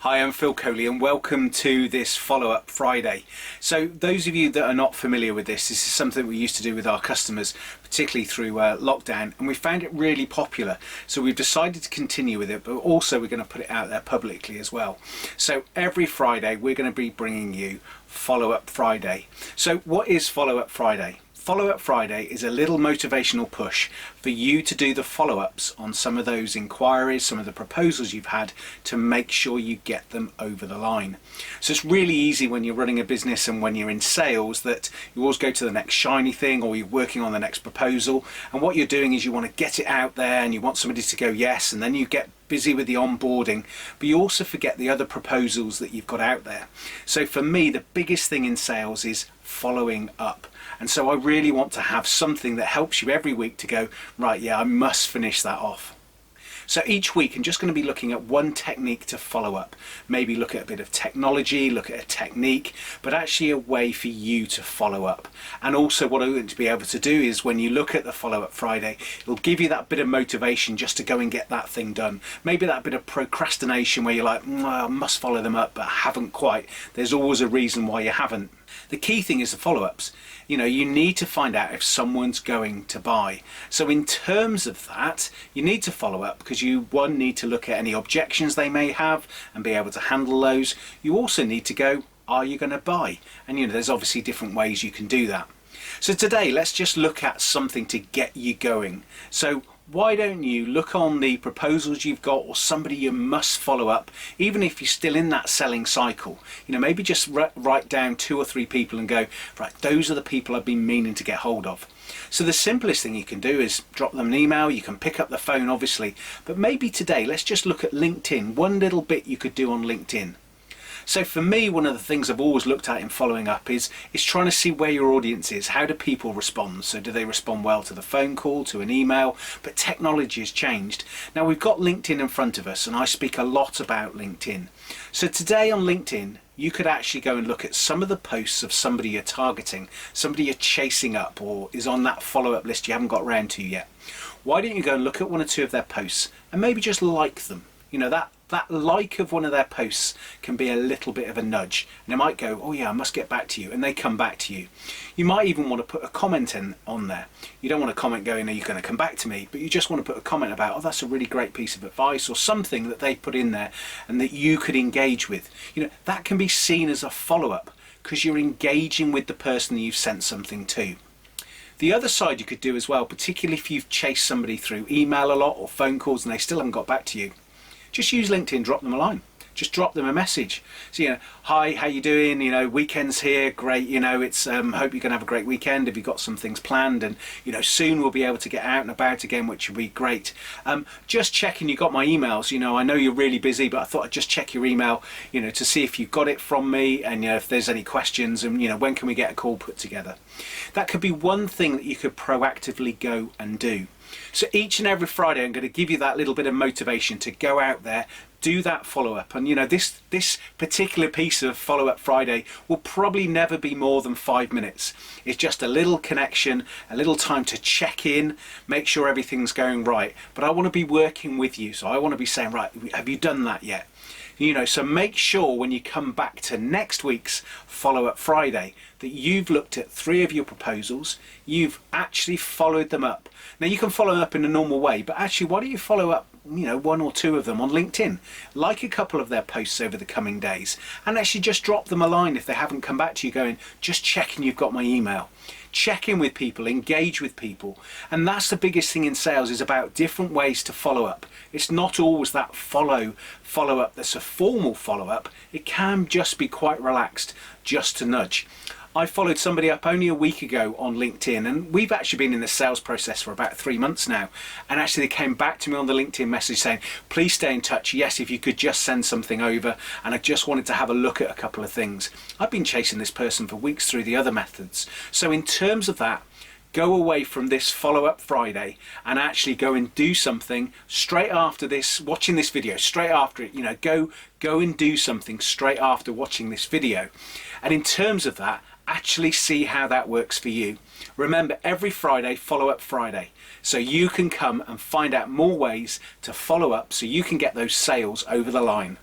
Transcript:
Hi, I'm Phil Coley and welcome to this follow-up Friday. So those of you that are not familiar with this is something we used to do with our customers, particularly through lockdown, and we found it really popular. So we've decided to continue with it, but also we're going to put it out there publicly as well. So every Friday we're going to be bringing you Follow-up Friday. So what is Follow-up Friday? Follow-up Friday is a little motivational push for you to do the follow-ups on some of those inquiries, some of the proposals you've had, to make sure you get them over the line. So it's really easy when you're running a business and when you're in sales that you always go to the next shiny thing, or you're working on the next proposal, and what you're doing is you want to get it out there and you want somebody to go yes, and then you get busy with the onboarding, but you also forget the other proposals that you've got out there. So for me, the biggest thing in sales is following up. And so I really want to have something that helps you every week to go, right, yeah, I must finish that off. So each week I'm just going to be looking at one technique to follow up. Maybe look at a bit of technology, look at a technique, but actually a way for you to follow up. And also what I'm going to be able to do is when you look at the Follow-up Friday, it'll give you that bit of motivation just to go and get that thing done. Maybe that bit of procrastination where you're like, I must follow them up, but haven't quite. There's always a reason why you haven't. The key thing is the follow-ups. You know, you need to find out if someone's going to buy. So in terms of that, you need to follow up because you, one, need to look at any objections they may have and be able to handle those. You also need to go, are you going to buy? And you know, there's obviously different ways you can do that. So today, let's just look at something to get you going. So why don't you look on the proposals you've got or somebody you must follow up, even if you're still in that selling cycle. You know, maybe just write down 2 or 3 people and go, right, those are the people I've been meaning to get hold of. So the simplest thing you can do is drop them an email. You can pick up the phone, obviously, but maybe today let's just look at LinkedIn. One little bit you could do on LinkedIn. So for me, one of the things I've always looked at in following up is trying to see where your audience is. How do people respond? So do they respond well to the phone call, to an email? But technology has changed. Now we've got LinkedIn in front of us and I speak a lot about LinkedIn. So today on LinkedIn, you could actually go and look at some of the posts of somebody you're targeting, somebody you're chasing up or is on that follow-up list you haven't got around to yet. Why don't you go and look at 1 or 2 of their posts and maybe just like them? You know, that like of one of their posts can be a little bit of a nudge, and they might go, oh yeah, I must get back to you, and they come back to you. You might even want to put a comment on there. You don't want a comment going, are you going to come back to me? But you just want to put a comment about, oh, that's a really great piece of advice, or something that they put in there and that you could engage with. You know, that can be seen as a follow-up because you're engaging with the person that you've sent something to. The other side you could do as well, particularly if you've chased somebody through email a lot or phone calls and they still haven't got back to you, just use LinkedIn, drop them a line. Just drop them a message. So, you know, hi, how you doing? You know, weekend's here, great. You know, it's hope you're gonna have a great weekend. Have you got some things planned? And you know, soon we'll be able to get out and about again, which will be great. Just checking you got my emails. You know, I know you're really busy, but I thought I'd just check your email, you know, to see if you got it from me and you know if there's any questions and you know when can we get a call put together. That could be one thing that you could proactively go and do. So each and every Friday I'm going to give you that little bit of motivation to go out there, do that follow-up. And you know, this particular piece of Follow-up Friday will probably never be more than 5 minutes. It's just a little connection, a little time to check in, make sure everything's going right. But I want to be working with you, so I want to be saying, right, have you done that yet? You know, so make sure when you come back to next week's Follow-up Friday that you've looked at 3 of your proposals, you've actually followed them up. Now you can follow them up in a normal way, but actually why don't you follow up, you know, 1 or 2 of them on LinkedIn, like a couple of their posts over the coming days, and actually just drop them a line if they haven't come back to you going, just checking you've got my email. Check in with people, engage with people, and that's the biggest thing in sales, is about different ways to follow up. It's not always that follow up that's a formal follow-up. It can just be quite relaxed, just to nudge. I followed somebody up only a week ago on LinkedIn, and we've actually been in the sales process for about 3 months now, and actually they came back to me on the LinkedIn message saying, please stay in touch, yes, if you could just send something over, and I just wanted to have a look at a couple of things. I've been chasing this person for weeks through the other methods. So in terms of that, go away from this Follow-up Friday and actually go and do something straight after this, watching this video, straight after it, you know, go and do something straight after watching this video. And in terms of that, actually see how that works for you. Remember, every Friday, Follow-up Friday. So you can come and find out more ways to follow up so you can get those sales over the line.